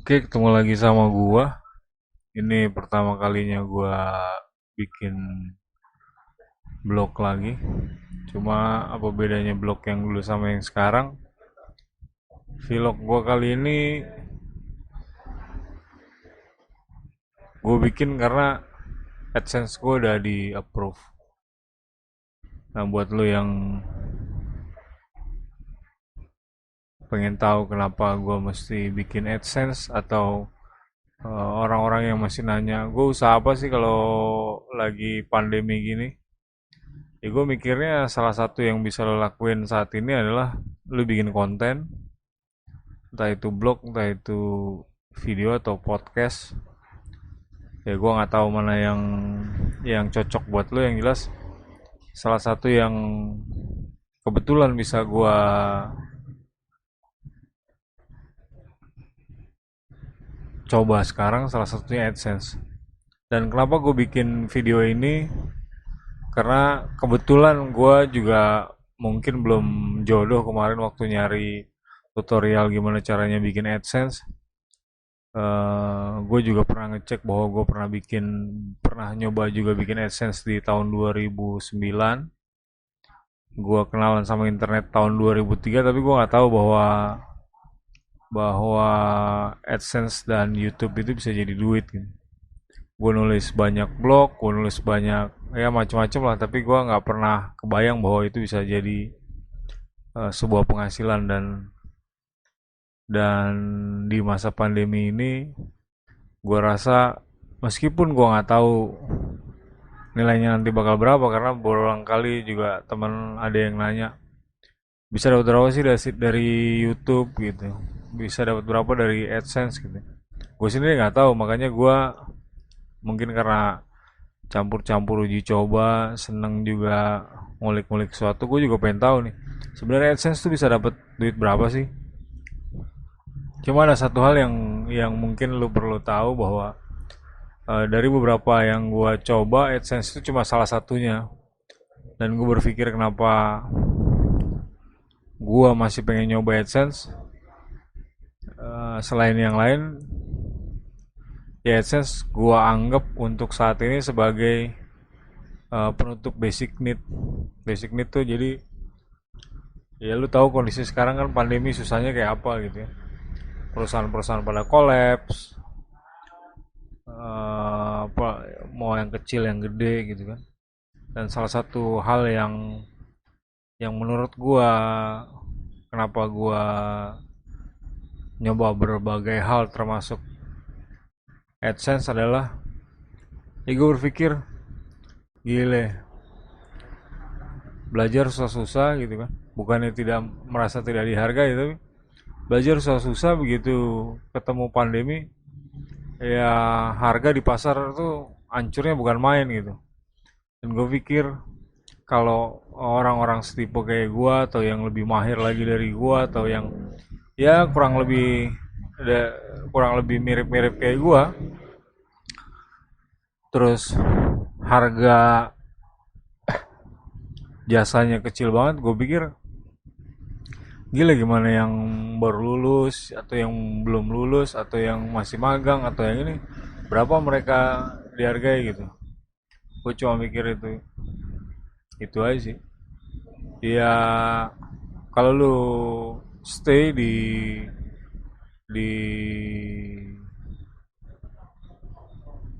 Oke, ketemu lagi sama gua. Ini pertama kalinya gua bikin blog lagi. Cuma apa bedanya blog yang dulu sama yang sekarang? Vlog gua kali ini gua bikin karena AdSense gua udah di approve. Nah, buat lo yang pengen tahu kenapa gua mesti bikin AdSense atau orang-orang yang masih nanya, gue usaha apa sih kalau lagi pandemi gini? Ya gue mikirnya salah satu yang bisa lo lakuin saat ini adalah lo bikin konten, entah itu blog, entah itu video atau podcast. Ya gue nggak tahu mana yang cocok buat lo. Yang jelas salah satu yang kebetulan bisa gue coba sekarang salah satunya AdSense. Dan kenapa gue bikin video ini? Karena kebetulan gue juga mungkin belum jodoh kemarin waktu nyari tutorial gimana caranya bikin AdSense. Gue juga pernah ngecek bahwa gue pernah nyoba juga bikin AdSense di tahun 2009. Gue kenalan sama internet tahun 2003, tapi gue nggak tahu bahwa bahwa AdSense dan YouTube itu bisa jadi duit gitu. Gue nulis banyak blog, gue nulis banyak ya macam-macam lah, tapi gue nggak pernah kebayang bahwa itu bisa jadi sebuah penghasilan. Dan di masa pandemi ini gue rasa meskipun gue nggak tahu nilainya nanti bakal berapa, karena berulang kali juga teman ada yang nanya bisa dapat berapa sih dari YouTube gitu, bisa dapat berapa dari AdSense gitu. Gue sendiri nggak tahu, makanya gue mungkin karena campur-campur uji coba, seneng juga ngulik-ngulik sesuatu, gue juga pengen tahu nih sebenarnya AdSense tuh bisa dapat duit berapa sih. Cuma ada satu hal yang mungkin lu perlu tahu bahwa dari beberapa yang gue coba, AdSense itu cuma salah satunya. Dan gue berpikir kenapa gue masih pengen nyoba AdSense. Selain yang lain, ya AdSense gue anggap untuk saat ini sebagai penutup basic need. Basic need tuh jadi ya lu tahu kondisi sekarang kan pandemi susahnya kayak apa gitu ya. Perusahaan-perusahaan pada kolaps, apa mau yang kecil yang gede gitu kan. Dan salah satu hal yang menurut gua kenapa gua nyoba berbagai hal termasuk AdSense adalah ya gue berpikir gile, belajar susah-susah gitu kan, bukannya tidak merasa tidak dihargai, tapi belajar susah-susah begitu ketemu pandemi ya harga di pasar tuh hancurnya bukan main gitu. Dan gue pikir kalau orang-orang setipe kayak gue atau yang lebih mahir lagi dari gue atau yang ya ada kurang lebih mirip-mirip kayak gue, terus harga jasanya kecil banget, gue pikir gila gimana yang baru lulus atau yang belum lulus atau yang masih magang atau yang ini berapa mereka dihargai gitu. Gue cuma mikir itu aja sih. Ya kalau lu stay di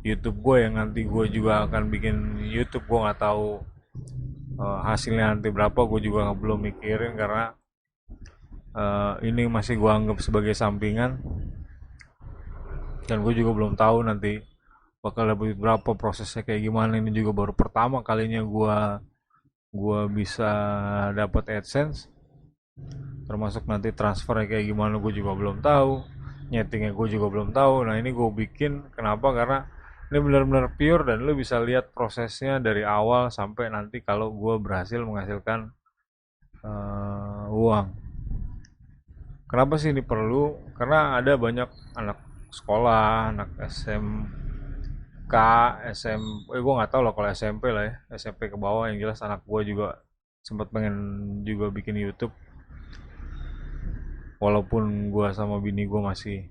YouTube gue, yang nanti gue juga akan bikin YouTube, gue nggak tahu hasilnya nanti berapa, gue juga belum mikirin karena ini masih gue anggap sebagai sampingan. Dan gue juga belum tahu nanti bakal dapat berapa, prosesnya kayak gimana. Ini juga baru pertama kalinya gue bisa dapat AdSense, termasuk nanti transfernya kayak gimana gue juga belum tahu, nyetingnya gue juga belum tahu. Nah ini gue bikin kenapa, karena ini benar-benar pure dan lu bisa lihat prosesnya dari awal sampai nanti kalau gue berhasil menghasilkan uang. Kenapa sih ini perlu? Karena ada banyak anak sekolah, anak SMK, gue nggak tahu lah kalau SMP lah ya, SMP ke bawah. Yang jelas anak gue juga sempat pengen juga bikin YouTube, walaupun gue sama bini gue masih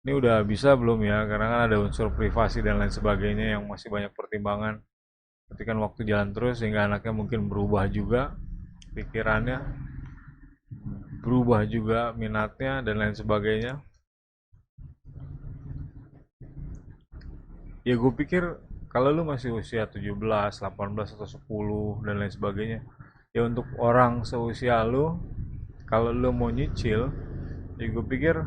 Ini udah bisa belum ya? Karena kan ada unsur privasi dan lain sebagainya yang masih banyak pertimbangan. Tapi kan waktu jalan terus sehingga anaknya mungkin berubah juga pikirannya, berubah juga minatnya dan lain sebagainya. Ya gue pikir kalau lu masih usia 17, 18 atau 10 dan lain sebagainya, ya untuk orang seusia lu, kalau lu mau nyicil, ya gue pikir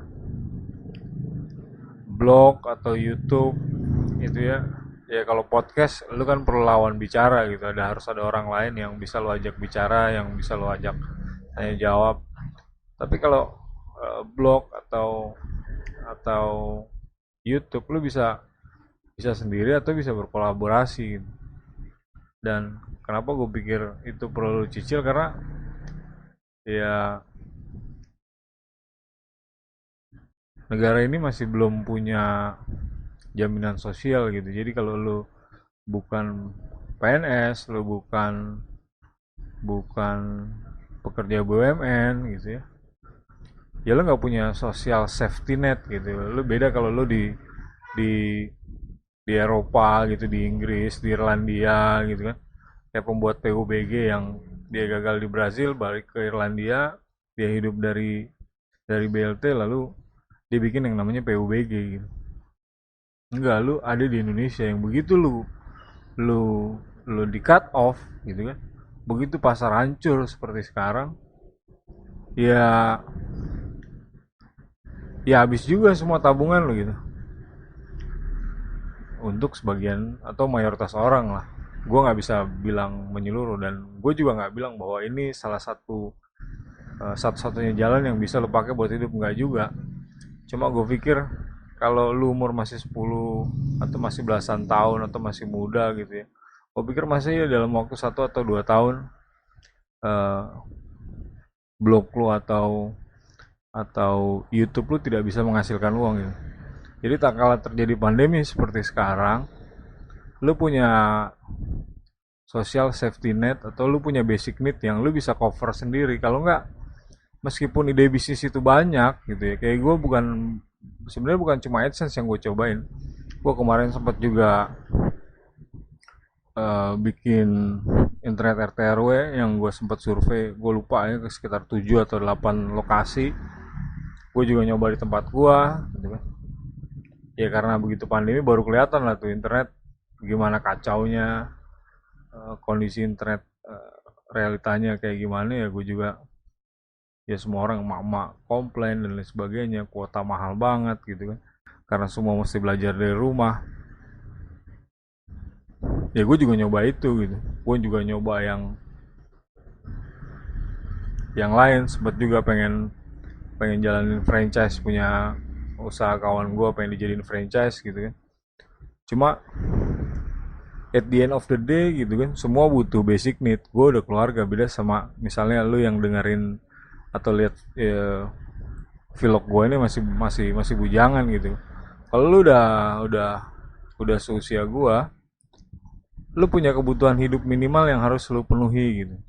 blog atau YouTube itu ya. Ya kalau podcast lu kan perlu lawan bicara gitu, harus ada orang lain yang bisa lu ajak bicara, yang bisa lu ajak tanya jawab. Tapi kalau blog atau YouTube lu bisa bisa sendiri atau bisa berkolaborasi gitu. Dan kenapa gue pikir itu perlu cicil, karena ya negara ini masih belum punya jaminan sosial gitu. Jadi kalau lu bukan PNS, lu bukan bukan pekerja BUMN gitu ya, ya lu nggak punya social safety net gitu. Lu beda kalau lu di di Eropa gitu, di Inggris, di Irlandia gitu kan, kayak pembuat PUBG yang dia gagal di Brazil, balik ke Irlandia, dia hidup dari BLT, lalu dia bikin yang namanya PUBG gitu. Enggak, lu ada di Indonesia yang begitu lu lu di cut off gitu kan, begitu pasar hancur seperti sekarang, ya ya habis juga semua tabungan lu gitu, untuk sebagian atau mayoritas orang lah. Gue nggak bisa bilang menyeluruh, dan gue juga nggak bilang bahwa ini salah satu satu-satunya jalan yang bisa lo pakai buat hidup, nggak juga. Cuma gue pikir kalau lu umur masih 10 atau masih belasan tahun atau masih muda gitu ya, gue pikir masih ya dalam waktu 1 atau 2 tahun eh, blog lu atau YouTube lu tidak bisa menghasilkan uang gitu. Jadi tak kala terjadi pandemi seperti sekarang, lu punya social safety net atau lu punya basic need yang lu bisa cover sendiri. Kalau nggak, meskipun ide bisnis itu banyak gitu ya, kayak gue bukan, sebenarnya bukan cuma AdSense yang gue cobain. Gue kemarin sempat juga bikin internet RT RW yang gue sempat survei, gue lupa ya, ke sekitar 7 atau 8 lokasi. Gue juga nyoba di tempat gue gitu kan. Ya karena begitu pandemi baru kelihatan lah tuh internet gimana kacaunya, kondisi internet, realitanya kayak gimana. Ya gue juga, ya semua orang emak-emak komplain dan lain sebagainya, kuota mahal banget gitu kan, karena semua mesti belajar dari rumah. Ya gue juga nyoba itu gitu, gue juga nyoba yang lain, sempet juga pengen pengen jalanin franchise, punya usaha kawan gue pengen dijadiin franchise gitu kan. Cuma at the end of the day gitu kan, semua butuh basic need. Gue udah keluarga, beda sama misalnya lu yang dengerin atau lihat vlog gue ini masih masih masih bujangan gitu. Kalau lu udah seusia gue, lu punya kebutuhan hidup minimal yang harus lu penuhi gitu.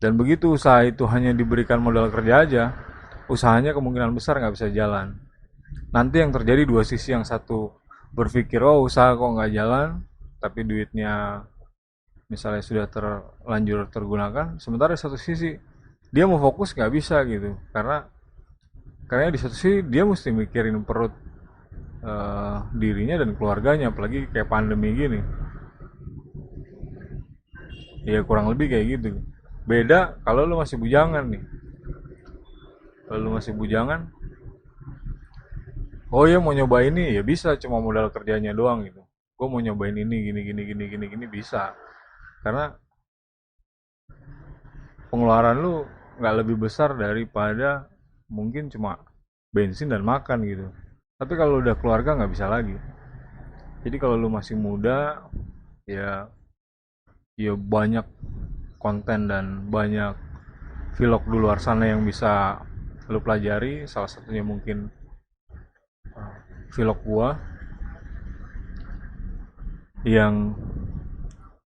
Dan begitu usaha itu hanya diberikan modal kerja aja, usahanya kemungkinan besar nggak bisa jalan. Nanti yang terjadi dua sisi, yang satu berpikir, oh usaha kok nggak jalan, tapi duitnya misalnya sudah terlanjur tergunakan. Sementara di satu sisi dia mau fokus nggak bisa gitu, karena di satu sisi dia mesti mikirin perut dirinya dan keluarganya, apalagi kayak pandemi gini. Ya kurang lebih kayak gitu. Beda kalau lu masih bujangan nih. Kalau lu masih bujangan, oh ya mau nyoba ini ya bisa, cuma modal kerjanya doang gitu. Gue mau nyobain ini gini gini gini gini gini bisa. Karena pengeluaran lu nggak lebih besar daripada mungkin cuma bensin dan makan gitu. Tapi kalau udah keluarga nggak bisa lagi. Jadi kalau lu masih muda, ya ya banyak konten dan banyak vlog di luar sana yang bisa lu pelajari. Salah satunya mungkin vlog gua, yang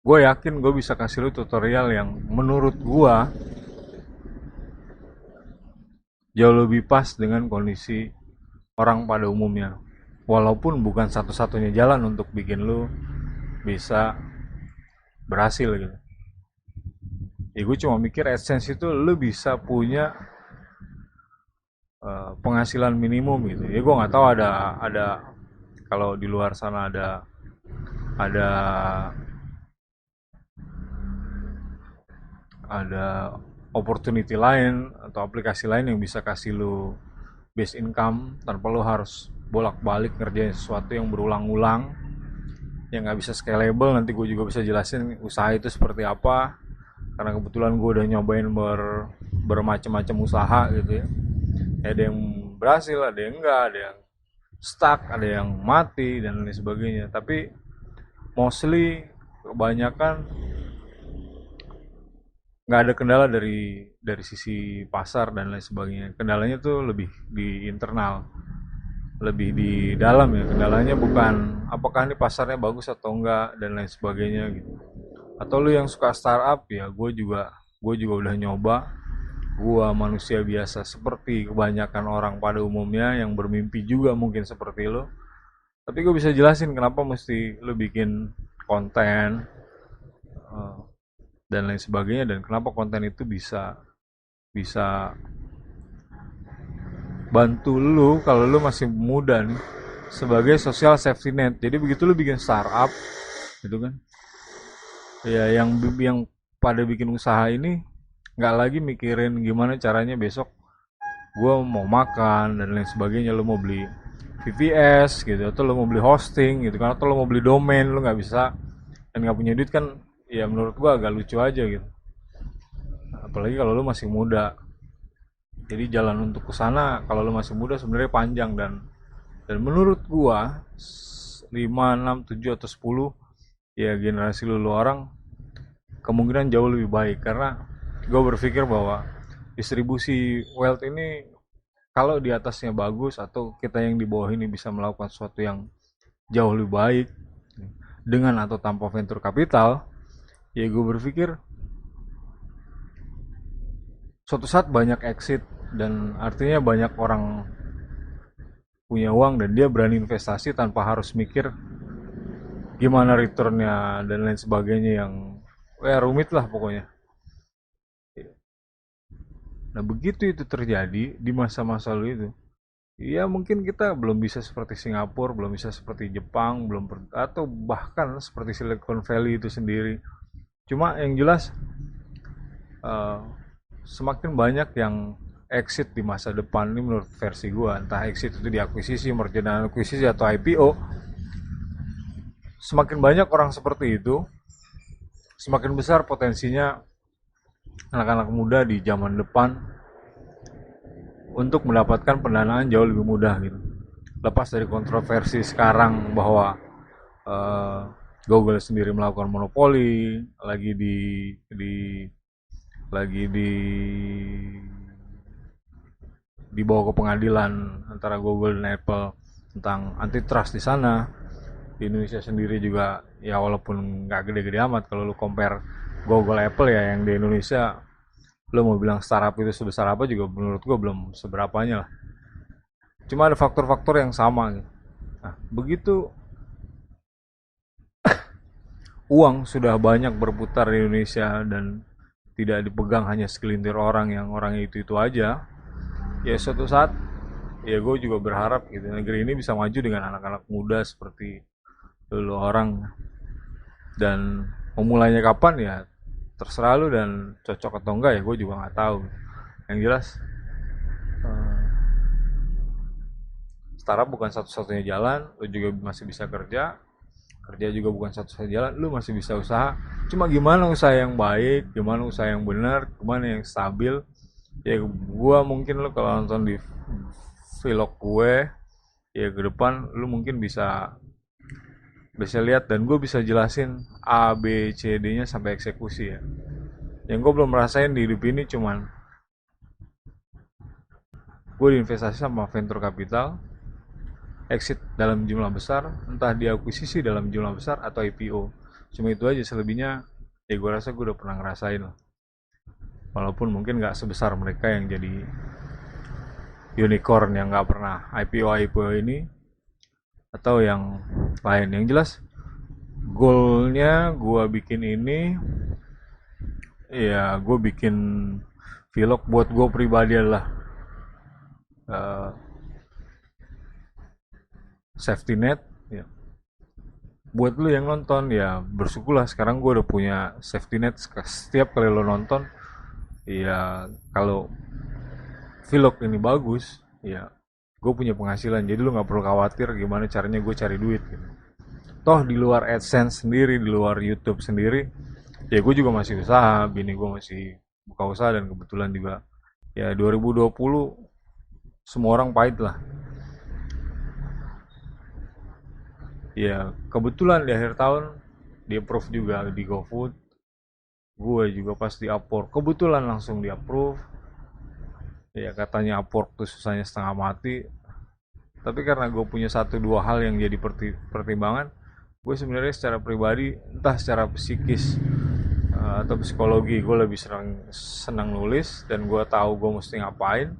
gue yakin gue bisa kasih lu tutorial yang menurut gua jauh lebih pas dengan kondisi orang pada umumnya. walaupun bukan satu-satunya jalan untuk bikin lu bisa berhasil gitu. Ya gue cuma mikir AdSense itu lu bisa punya penghasilan minimum gitu. Ya gue nggak tahu ada kalau di luar sana ada ada opportunity lain atau aplikasi lain yang bisa kasih lu base income tanpa lu harus bolak-balik ngerjain sesuatu yang berulang-ulang yang nggak bisa scalable. Nanti gue juga bisa jelasin usaha itu seperti apa karena kebetulan gue udah nyobain bermacam-macam usaha gitu ya. Ada yang berhasil, ada yang enggak, ada yang stuck, ada yang mati dan lain sebagainya. Tapi mostly kebanyakan nggak ada kendala dari sisi pasar dan lain sebagainya. Kendalanya tuh lebih di internal, lebih di dalam ya. Kendalanya bukan apakah ini pasarnya bagus atau enggak dan lain sebagainya gitu. Atau lu yang suka startup ya, gue juga udah nyoba. Gua manusia biasa seperti kebanyakan orang pada umumnya yang bermimpi juga mungkin seperti lo. Tapi gue bisa jelasin kenapa mesti lo bikin konten eh, dan lain sebagainya dan kenapa konten itu bisa bisa bantu lu kalau lu masih muda nih sebagai social safety net. Jadi begitu lu bikin startup gitu kan. Ya yang pada bikin usaha ini nggak lagi mikirin gimana caranya besok gue mau makan dan lain sebagainya. Lo mau beli VPS gitu atau lo mau beli hosting gitu kan atau lo mau beli domain, lo nggak bisa dan nggak punya duit kan. Ya menurut gue agak lucu aja gitu, apalagi kalau lo masih muda. Jadi jalan untuk ke sana kalau lo masih muda sebenarnya panjang dan menurut gue 5 6 7 atau 10 ya generasi lu orang kemungkinan jauh lebih baik karena gue berpikir bahwa distribusi wealth ini kalau di atasnya bagus atau kita yang di bawah ini bisa melakukan sesuatu yang jauh lebih baik dengan atau tanpa venture capital, ya gue berpikir suatu saat banyak exit dan artinya banyak orang punya uang dan dia berani investasi tanpa harus mikir gimana returnnya dan lain sebagainya yang rumit lah pokoknya. Nah begitu itu terjadi di masa-masa lalu itu, ya mungkin kita belum bisa seperti Singapura, belum bisa seperti Jepang, atau bahkan seperti Silicon Valley itu sendiri. Cuma yang jelas eh, semakin banyak yang exit di masa depan ini menurut versi gua, entah exit itu di akuisisi, merger dan akuisisi atau IPO. Semakin banyak orang seperti itu, semakin besar potensinya anak-anak muda di zaman depan untuk mendapatkan pendanaan jauh lebih mudah gitu. Lepas dari kontroversi sekarang bahwa eh, Google sendiri melakukan monopoli, di lagi dibawa ke pengadilan antara Google dan Apple tentang antitrust di sana. Di Indonesia sendiri juga ya walaupun nggak gede-gede amat kalau lu compare Google Apple ya yang di Indonesia lo mau bilang startup itu sebesar apa juga menurut gue belum seberapanya lah. Cuma ada faktor-faktor yang sama gitu. Nah, begitu uang sudah banyak berputar di Indonesia dan tidak dipegang hanya segelintir orang yang orang itu aja, ya suatu saat ya gue juga berharap gitu negeri ini bisa maju dengan anak-anak muda seperti lo orang. Dan memulainya kapan ya terserah lu dan cocok atau enggak ya gue juga nggak tahu. Yang jelas startup bukan satu-satunya jalan. Lu juga masih bisa kerja, kerja juga bukan satu-satunya jalan. Lu masih bisa usaha, cuma gimana usaha yang baik, gimana usaha yang benar, gimana yang stabil. Ya gue mungkin lu kalau nonton di vlog gue ya ke depan lu mungkin bisa lihat dan gue bisa jelasin A B C D nya sampai eksekusi ya. Yang gue belum merasain di hidup ini cuman gue diinvestasi sama venture capital, exit dalam jumlah besar, entah diakuisisi dalam jumlah besar atau IPO. Cuma itu aja, selebihnya ya gue rasa gue udah pernah ngerasain lah. Walaupun mungkin gak sebesar mereka yang jadi unicorn yang gak pernah IPO ini. atau yang lain. Yang jelas goalnya gue bikin ini, ya gue bikin vlog buat gue pribadi adalah eh, safety net ya. Buat lu yang nonton ya bersyukurlah sekarang gue udah punya safety net. Setiap kali lo nonton ya, kalau vlog ini bagus ya, gue punya penghasilan, jadi lu nggak perlu khawatir gimana caranya gue cari duit gitu. Toh di luar AdSense sendiri, di luar YouTube sendiri, ya gue juga masih usaha, bini gue masih buka usaha, dan kebetulan juga ya 2020 semua orang pahit lah. Ya kebetulan di akhir tahun di approve juga di GoFood, gue juga pas di Upwork kebetulan langsung di approve. Ya katanya Upwork tuh susahnya setengah mati, tapi karena gue punya satu dua hal yang jadi pertimbangan, gue sebenarnya secara pribadi entah secara psikis atau psikologi gue lebih senang nulis, dan gue tahu gue mesti ngapain.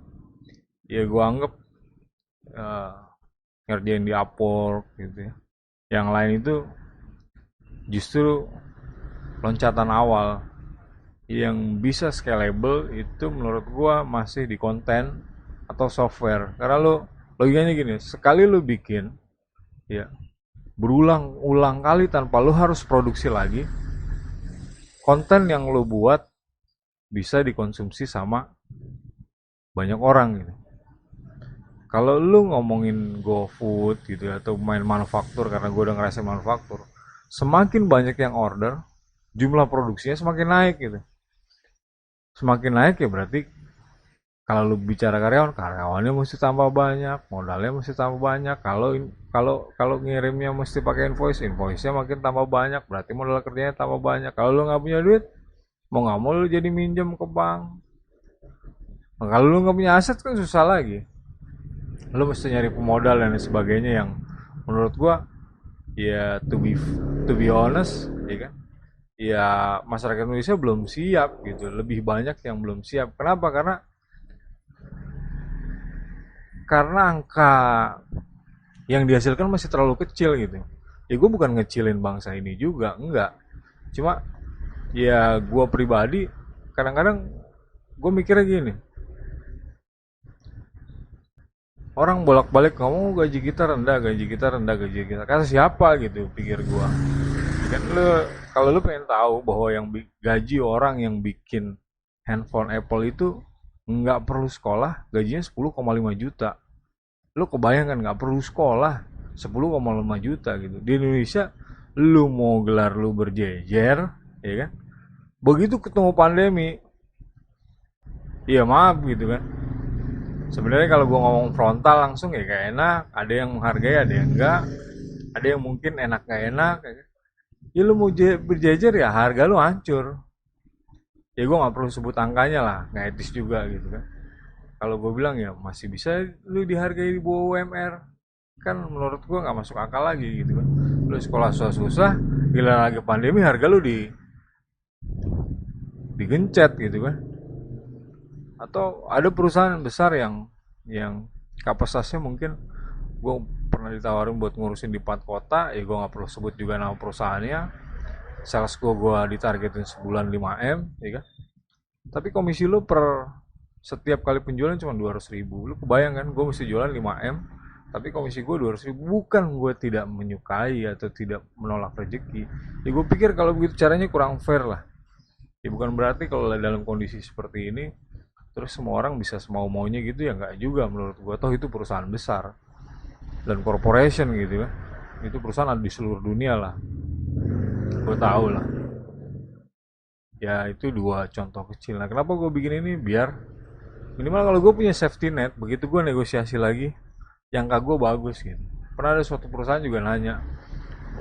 Ya gue anggap uh, ngerjain di Upwork gitu ya, yang lain itu justru loncatan awal. Yang bisa scalable itu menurut gue masih di konten atau software, karena lo logikanya gini, sekali lo bikin ya berulang-ulang kali tanpa lo harus produksi lagi, konten yang lo buat bisa dikonsumsi sama banyak orang gitu. Kalau lu ngomongin GoFood gitu ya, atau main manufaktur, karena gue udah ngerasain manufaktur, semakin banyak yang order, jumlah produksinya semakin naik gitu. Semakin naik ya berarti kalau lu bicara karyawan, karyawannya mesti tambah banyak, modalnya mesti tambah banyak. Kalau kalau kalau ngirimnya mesti pakai invoice, invoice-nya makin tambah banyak, berarti modal kerjanya tambah banyak. Kalau lu nggak punya duit, mau nggak mau lu jadi minjem ke bank. Nah, kalau lu nggak punya aset kan susah lagi. Lu mesti nyari pemodal dan sebagainya, yang menurut gua ya to be honest ya kan, ya masyarakat Indonesia belum siap gitu, lebih banyak yang belum siap. Kenapa? Karena angka yang dihasilkan masih terlalu kecil gitu. Ya gue bukan ngecilin bangsa ini juga, enggak, cuma ya gue pribadi kadang-kadang gue mikirnya gini, orang bolak-balik ngomong gaji kita rendah, gaji kita rendah, gaji kita, kata siapa gitu, pikir gua. Kan lu, kalau lu pengen tahu bahwa yang gaji orang yang bikin handphone Apple itu nggak perlu sekolah, gajinya 10,5 juta. Lu kebayangkan nggak perlu sekolah 10,5 juta gitu. Di Indonesia lu mau gelar lu berjejer, ya kan? Begitu ketemu pandemi, iya maaf gitu kan. Sebenarnya kalau gue ngomong frontal langsung ya kayak enak, ada yang menghargai, ada yang enggak, ada yang mungkin enak gak enak. Ya lu mau berjejer ya harga lu hancur. Ya gue nggak perlu sebut angkanya lah, nggak etis juga gitu kan. Kalau gue bilang ya masih bisa lu dihargai di bawah UMR, kan menurut gue nggak masuk akal lagi gitu kan. Lu sekolah susah-susah, gila lagi pandemi harga lu digencet gitu kan. Atau ada perusahaan besar yang kapasitasnya mungkin gue pernah ditawarin buat ngurusin di 4 kota, ya gue nggak perlu sebut juga nama perusahaannya. Sales gue ditargetin sebulan 5M ya kan, tapi komisi lu per setiap kali penjualan cuma 200.000. Lu kebayang kan, gue mesti jualan 5M tapi komisi gue 200.000. Bukan gue tidak menyukai atau tidak menolak rezeki, ya gue pikir kalau begitu caranya kurang fair lah. Ya bukan berarti kalau dalam kondisi seperti ini terus semua orang bisa semau maunya gitu, ya nggak juga menurut gue. Toh itu perusahaan besar dan corporation gitu kan, itu perusahaan ada di seluruh dunia lah, gue tahu lah. Ya itu dua contoh kecil. Nah kenapa gue bikin ini, biar minimal kalau gue punya safety net, begitu gue negosiasi lagi yang gue bagus gitu. Pernah ada suatu perusahaan juga nanya,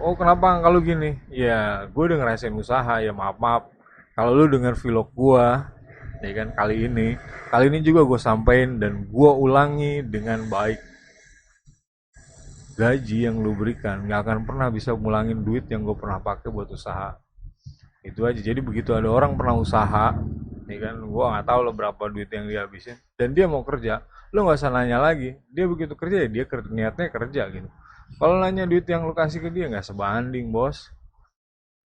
oh kenapa kalau gini, ya gue udah ngerasain usaha, ya maaf maaf kalau lu denger vlog gue ya kan, kali ini juga gue sampein dan gue ulangi dengan baik. Gaji yang lu berikan nggak akan pernah bisa ngulangin duit yang gue pernah pakai buat usaha. Itu aja. Jadi begitu ada orang pernah usaha, nih kan, gue nggak tahu lo berapa duit yang dia habisin, dan dia mau kerja, lo nggak usah nanya lagi. Dia begitu kerja ya dia niatnya kerja gitu. Kalau nanya duit yang lu kasih ke dia nggak sebanding bos.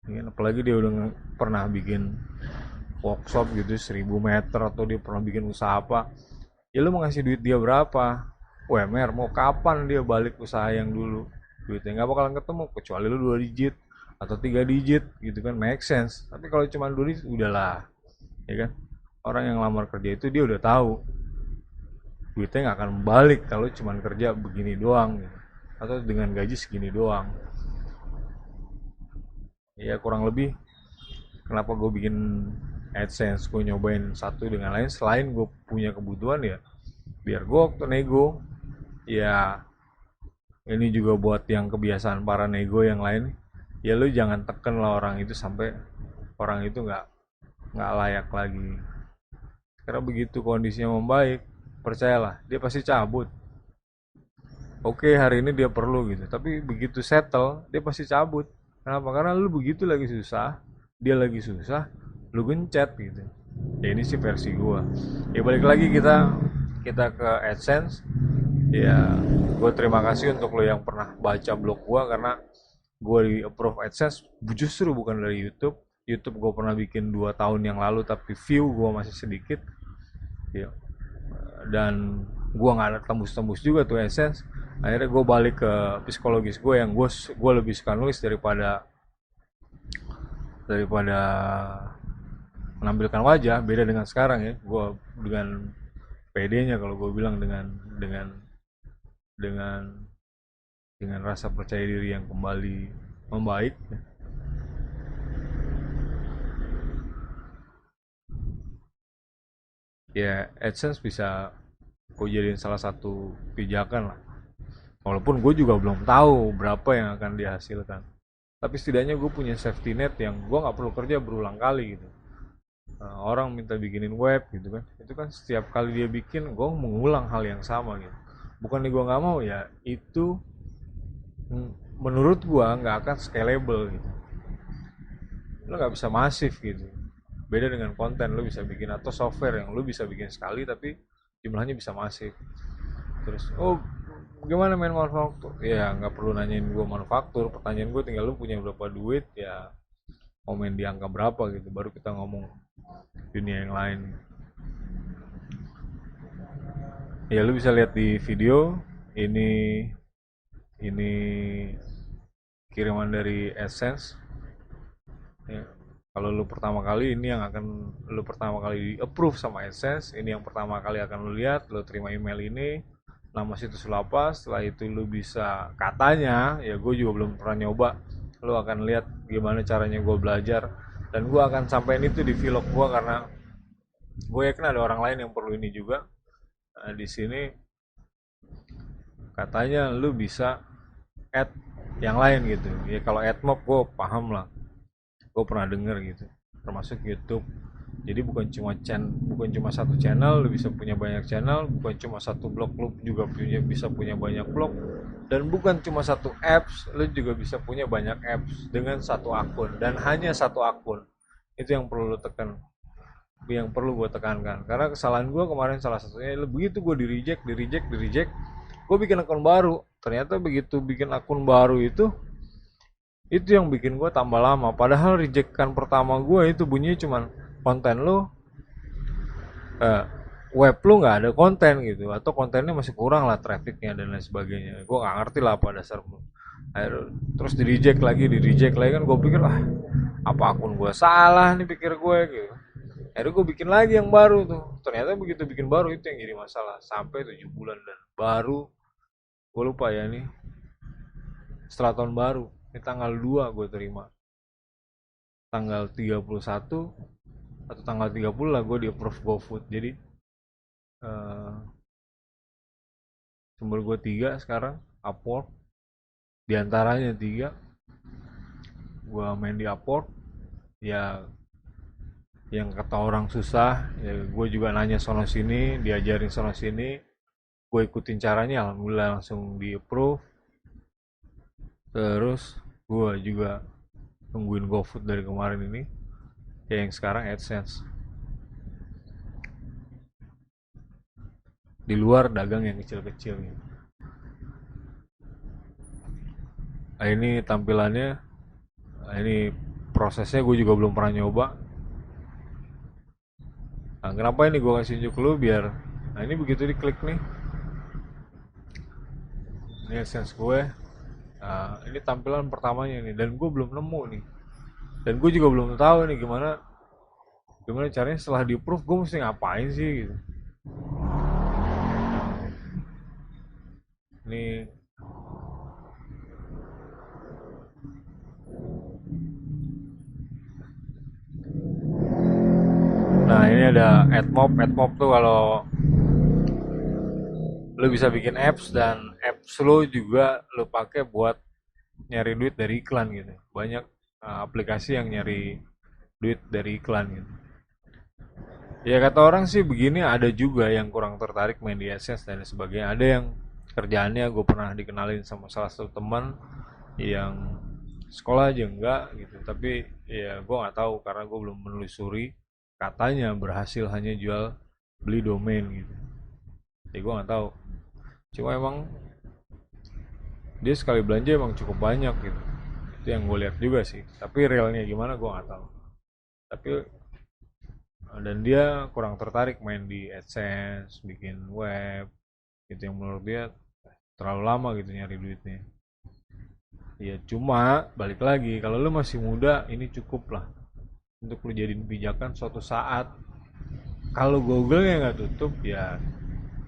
Ya, apalagi dia udah pernah bikin workshop gitu 1.000 meter, atau dia pernah bikin usaha apa. Ya lu mau ngasih duit dia berapa? UMR mau kapan dia balik usaha yang dulu? Duitnya nggak bakalan ketemu kecuali lu 2 digit atau 3 digit gitu kan, make sense. Tapi kalau cuma 2 digit udahlah, ya kan. Orang yang lamar kerja itu dia udah tahu duitnya nggak akan balik kalau cuma kerja begini doang gitu. Atau dengan gaji segini doang. Ya kurang lebih kenapa gue bikin AdSense, gue nyobain satu dengan lain selain gue punya kebutuhan, ya biar gue waktu nego, ya ini juga buat yang kebiasaan para nego yang lain, ya lu jangan teken lah orang itu sampai orang itu nggak layak lagi. Karena begitu kondisinya membaik, percayalah dia pasti cabut. Oke hari ini dia perlu gitu, tapi begitu settle dia pasti cabut. Kenapa? Karena lu begitu lagi susah, dia lagi susah, lu gencet gitu. Ya ini sih versi gua. Ya balik lagi kita ke AdSense. Ya gue terima kasih untuk lo yang pernah baca blog gua, karena gue di approve AdSense justru bukan dari YouTube. YouTube gue pernah bikin 2 tahun yang lalu tapi view gue masih sedikit ya, dan gue nggak ada tembus-tembus juga tuh AdSense. Akhirnya gue balik ke psikologis gue yang gue lebih suka nulis daripada menampilkan wajah. Beda dengan sekarang ya, gue dengan PD-nya kalau gue bilang dengan dengan rasa percaya diri yang kembali membaik. Ya AdSense bisa gue jadiin salah satu pijakan lah, walaupun gue juga belum tahu berapa yang akan dihasilkan, tapi setidaknya gue punya safety net yang gue nggak perlu kerja berulang kali gitu. Orang minta bikinin web gitu kan, itu kan setiap kali dia bikin gue mengulang hal yang sama gitu. Bukannya gue nggak mau, ya itu menurut gue nggak akan scalable gitu. Lo nggak bisa masif gitu. Beda dengan konten, lo bisa bikin atau software yang lo bisa bikin sekali tapi jumlahnya bisa masif. Terus gimana main manufaktur, ya nggak perlu nanyain gue manufaktur. Pertanyaan gue tinggal lu punya berapa duit, ya mau main di angka berapa gitu, baru kita ngomong dunia yang lain. Ya lu bisa lihat di video ini kiriman dari Essence ya. Kalau lu pertama kali, ini yang akan lu pertama kali di approve sama Essence, ini yang pertama kali akan lu lihat. Lu terima email ini, nama situs lu apa, setelah itu lu bisa, katanya ya gue juga belum pernah nyoba, lu akan lihat gimana caranya gue belajar, dan gue akan sampaikan itu di vlog gue karena gue yakin ada orang lain yang perlu ini juga. Di sini katanya lu bisa add yang lain gitu ya. Kalau AdMob gue paham lah, gue pernah denger gitu, termasuk YouTube. Jadi bukan cuma satu channel, lu bisa punya banyak channel. Bukan cuma satu blog, lu juga bisa punya banyak blog. Dan bukan cuma satu apps, lu juga bisa punya banyak apps dengan satu akun, dan hanya satu akun. Itu yang perlu lu tekan, yang perlu gue tekankan. Karena kesalahan gue kemarin salah satunya, begitu gue di reject, gue bikin akun baru. Ternyata begitu bikin akun baru itu yang bikin gue tambah lama. Padahal rejectkan pertama gue itu bunyinya cuman konten lo, eh, web lu nggak ada konten gitu, atau kontennya masih kurang lah trafficnya dan lain sebagainya. Gue nggak ngerti lah apa dasar. Terus di reject lagi kan. Gue pikir apa akun gue salah nih, pikir gue gitu. Akhirnya gue bikin lagi yang baru tuh. Ternyata begitu bikin baru itu yang jadi masalah sampai 7 bulan, dan baru gue lupa ya nih, setelah tahun baru ini tanggal 2 gue terima, tanggal 31 atau tanggal 30 lah gue di approve GoFood. Jadi eh, sumber gue 3 sekarang Upwork, diantaranya 3 gue main di Upwork. Ya yang kata orang susah, ya gue juga nanya sono sini, diajarin sono sini, gue ikutin caranya, alhamdulillah langsung di approve. Terus gue juga tungguin GoFood dari kemarin ini, ya yang sekarang AdSense. Di luar dagang yang kecil-kecil gitu. Nah, ini tampilannya, nah, ini prosesnya gue juga belum pernah nyoba. Nah, kenapa ini gue kasih unjuk lu biar, nah ini begitu diklik nih, ini AdSense gue. Nah, ini tampilan pertamanya nih, dan gue belum nemu nih, dan gue juga belum tahu nih gimana gimana caranya setelah di approve gue mesti ngapain sih gitu. Ini, nah ini ada AdMob. AdMob tuh kalau lo bisa bikin apps, dan apps lo juga lo pakai buat nyari duit dari iklan gitu. Banyak aplikasi yang nyari duit dari iklan gitu. Ya kata orang sih begini, ada juga yang kurang tertarik main di AdSense dan sebagainya. Ada yang kerjaannya, gue pernah dikenalin sama salah satu teman yang sekolah aja enggak gitu. Tapi ya gue nggak tahu karena gue belum menelusuri. Katanya berhasil hanya jual beli domain gitu. Ya gue nggak tahu. Cuma emang dia sekali belanja emang cukup banyak gitu. Itu yang gue lihat juga sih. Tapi realnya gimana gue nggak tahu. Tapi dan dia kurang tertarik main di AdSense, bikin web, gitu yang menurut dia terlalu lama gitu nyari duitnya. Ya cuma balik lagi, kalau lu masih muda ini cukup lah untuk lu jadiin pijakan suatu saat. Kalau Google ya nggak tutup ya,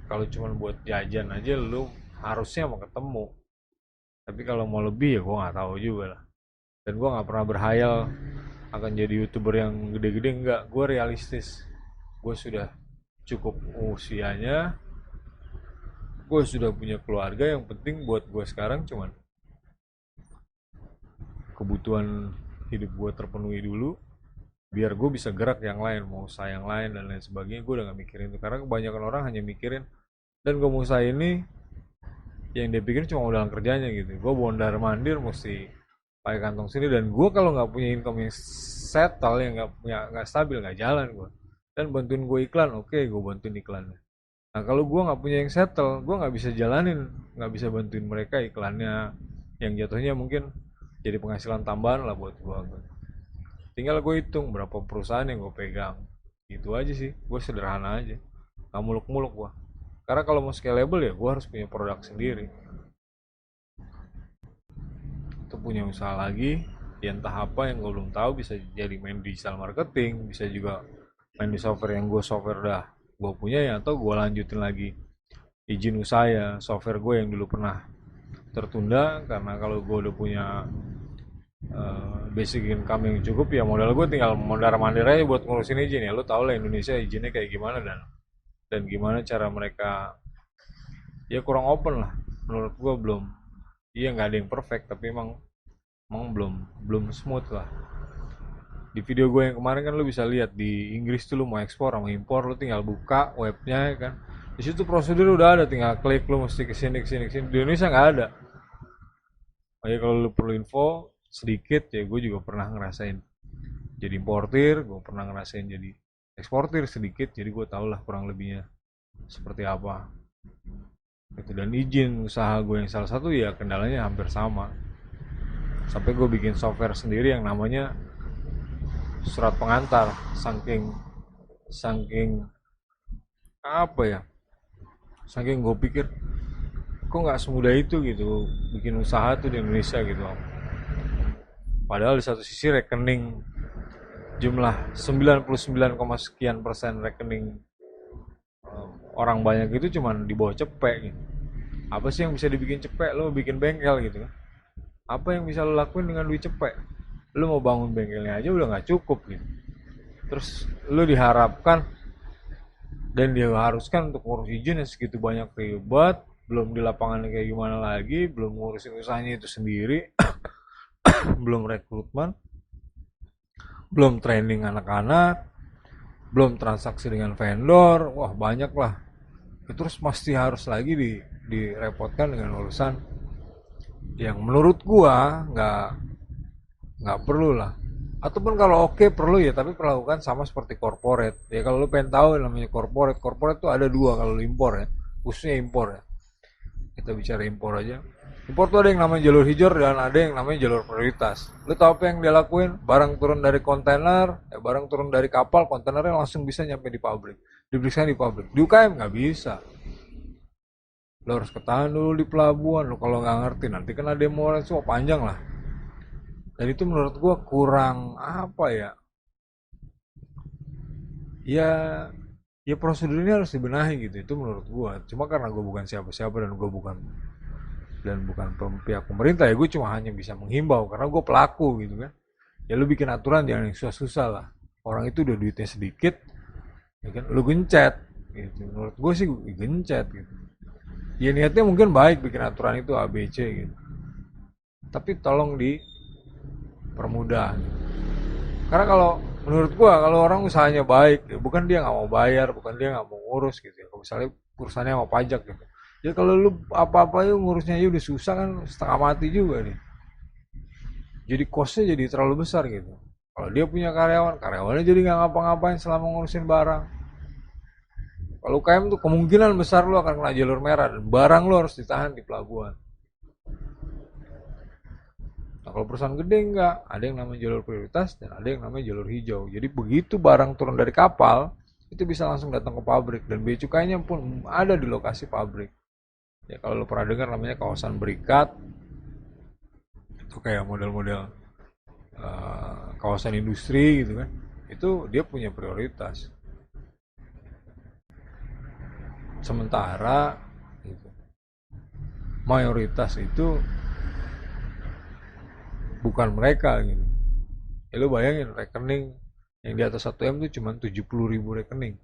kalau cuma buat jajan aja lu harusnya mau ketemu. Tapi kalau mau lebih ya gue nggak tahu juga lah. Dan gue nggak pernah berhayal akan jadi youtuber yang gede-gede, enggak. Gue realistis, gue sudah cukup usianya, gue sudah punya keluarga. Yang penting buat gue sekarang cuman kebutuhan hidup gue terpenuhi dulu, biar gue bisa gerak yang lain, mau usaha yang lain dan lain sebagainya. Gue udah gak mikirin itu karena kebanyakan orang hanya mikirin, dan gue mau usaha ini, yang dia pikirin cuma modal kerjanya gitu. Gue bondar mandir mesti pakai kantong sini, dan gue kalau nggak punya income yang settle, yang nggak stabil, nggak jalan gue. Dan bantuin gue iklan, oke, gue bantuin iklannya. Nah kalau gue nggak punya yang settle, gue nggak bisa jalanin, nggak bisa bantuin mereka iklannya, yang jatuhnya mungkin jadi penghasilan tambahan lah buat gue. Tinggal gue hitung berapa perusahaan yang gue pegang, gitu aja sih. Gue sederhana aja, nggak muluk-muluk gue. Karena kalau mau scalable ya gue harus punya produk sendiri. Itu punya usaha lagi, ya entah apa yang gue belum tahu. Bisa jadi main digital marketing, bisa juga main di software yang gue software dah gue punya ya, atau gue lanjutin lagi izin usaha ya, software gue yang dulu pernah tertunda. Karena kalau gue udah punya basic income yang cukup ya, modal gue tinggal modal mandir aja buat ngurusin izin. Ya lu tau lah Indonesia izinnya kayak gimana, dan gimana cara mereka, ya kurang open lah menurut gue. Belum, iya nggak ada yang perfect, tapi emang belum smooth lah. Di video gue yang kemarin kan lu bisa lihat, di Inggris tuh lu mau ekspor sama impor, lu tinggal buka webnya ya kan. Di situ prosedur udah ada, tinggal klik, lu mesti kesini kesini kesini. Di Indonesia nggak ada. Oke, kalau lu perlu info sedikit ya, gue juga pernah ngerasain jadi importir, gue pernah ngerasain jadi eksportir sedikit, jadi gue tau lah kurang lebihnya seperti apa gitu. Dan izin usaha gue yang salah satu ya kendalanya hampir sama, sampai gue bikin software sendiri yang namanya surat pengantar. Saking apa ya, saking gue pikir kok nggak semudah itu gitu bikin usaha tuh di Indonesia gitu. Padahal di satu sisi rekening, jumlah 99, sekian persen rekening orang banyak itu cuman di bawah cepek gitu. Apa sih yang bisa dibikin cepek? Lo bikin bengkel gitu kan. Apa yang bisa lo lakuin dengan duit cepek? Lo mau bangun bengkelnya aja udah nggak cukup gitu. Terus lo diharapkan dan diharuskan untuk ngurus izin yang segitu banyak ribet, belum di lapangan kayak gimana lagi, belum ngurusin usahanya itu sendiri, belum rekrutmen, belum training anak-anak, belum transaksi dengan vendor. Wah banyak lah. Terus pasti harus lagi direpotkan dengan urusan yang menurut gua nggak perlu lah. Ataupun kalau oke perlu ya, tapi perlakukan sama seperti corporate ya. Kalau lu pengen tahu namanya corporate tuh ada dua kalau lu impor ya, khususnya impor ya. Kita bicara impor aja. Impor tuh ada yang namanya jalur hijau dan ada yang namanya jalur prioritas. Lu tau apa yang dia lakuin? Barang turun dari kontainer, barang turun dari kapal, kontainernya langsung bisa nyampe di pabrik. Diperiksa di pabrik. Di UKM nggak bisa. Lo harus ketahan dulu di pelabuhan. Lo kalau nggak ngerti nanti kena demo semua panjang lah. Dan itu menurut gua kurang apa ya? Ya, ya prosedur ini harus dibenahi gitu. Itu menurut gua. Cuma karena gua bukan siapa-siapa dan gua bukan pihak pemerintah ya gue cuma hanya bisa menghimbau karena gue pelaku gitu kan. Ya lu bikin aturan jangan yang susah-susah lah. Orang itu udah duitnya sedikit, ya kan? Lu gencet, gitu. Menurut gue sih gencet gitu. Ya niatnya mungkin baik bikin aturan itu A B C gitu. Tapi tolong dipermudah. Gitu. Karena kalau menurut gue kalau orang usahanya baik, ya bukan dia nggak mau bayar, bukan dia nggak mau ngurus gitu. Ya. Kalau misalnya urusannya mau pajak gitu. Ya kalau lu apa-apa yuk ngurusnya aja udah susah kan setengah mati juga nih. Jadi costnya jadi terlalu besar gitu. Kalau dia punya karyawan, karyawannya jadi nggak ngapa-ngapain selama ngurusin barang. Kalau UKM tuh kemungkinan besar lu akan kena jalur merah dan barang lu harus ditahan di pelabuhan. Nah kalau perusahaan gede enggak, ada yang namanya jalur prioritas dan ada yang namanya jalur hijau. Jadi begitu barang turun dari kapal, itu bisa langsung datang ke pabrik dan bea cukainya pun ada di lokasi pabrik. Ya kalau lu pernah dengar namanya kawasan berikat, itu kayak model-model kawasan industri gitu kan. Itu dia punya prioritas. Sementara gitu, mayoritas itu bukan mereka gitu. Ya lu bayangin rekening yang di atas 1 M itu cuma 70.000 rekening.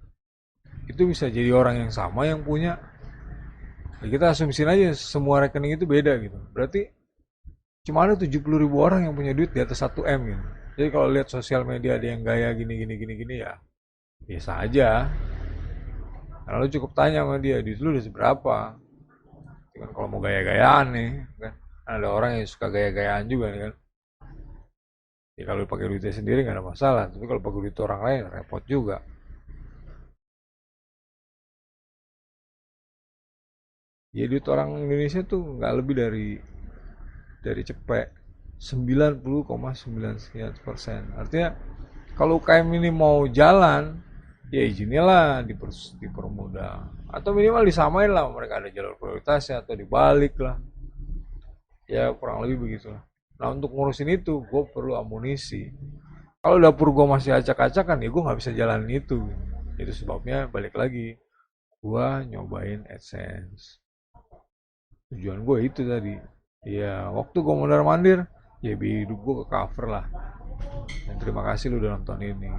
Itu bisa jadi orang yang sama yang punya. Ya kita asumsiin aja semua rekening itu beda gitu. Berarti cuma ada 70.000 orang yang punya duit di atas 1 M gitu. Jadi kalau lihat sosial media ada yang gaya gini gini gini gini ya biasa aja. Karena lu cukup tanya sama dia, duit lu udah seberapa? Cuman kalau mau gaya-gayaan nih, kan ada orang yang suka gaya-gayaan juga nih kan. Ya kalau pakai duitnya sendiri nggak ada masalah, tapi kalau pakai duit orang lain repot juga. Ya duit orang Indonesia tuh nggak lebih dari cepek 90,9%. Artinya kalau UKM ini mau jalan, ya izinilah dipermudah. Atau minimal disamain lah mereka ada jalur prioritasnya atau dibalik lah. Ya kurang lebih begitulah. Nah untuk ngurusin itu gue perlu amunisi. Kalau dapur gue masih acak-acakan ya gue nggak bisa jalanin itu. Itu sebabnya balik lagi gue nyobain AdSense. Tujuan gue itu tadi. Ya waktu gue mondar mandir ya hidup gue ke cover lah. Dan terima kasih lu udah nonton ini.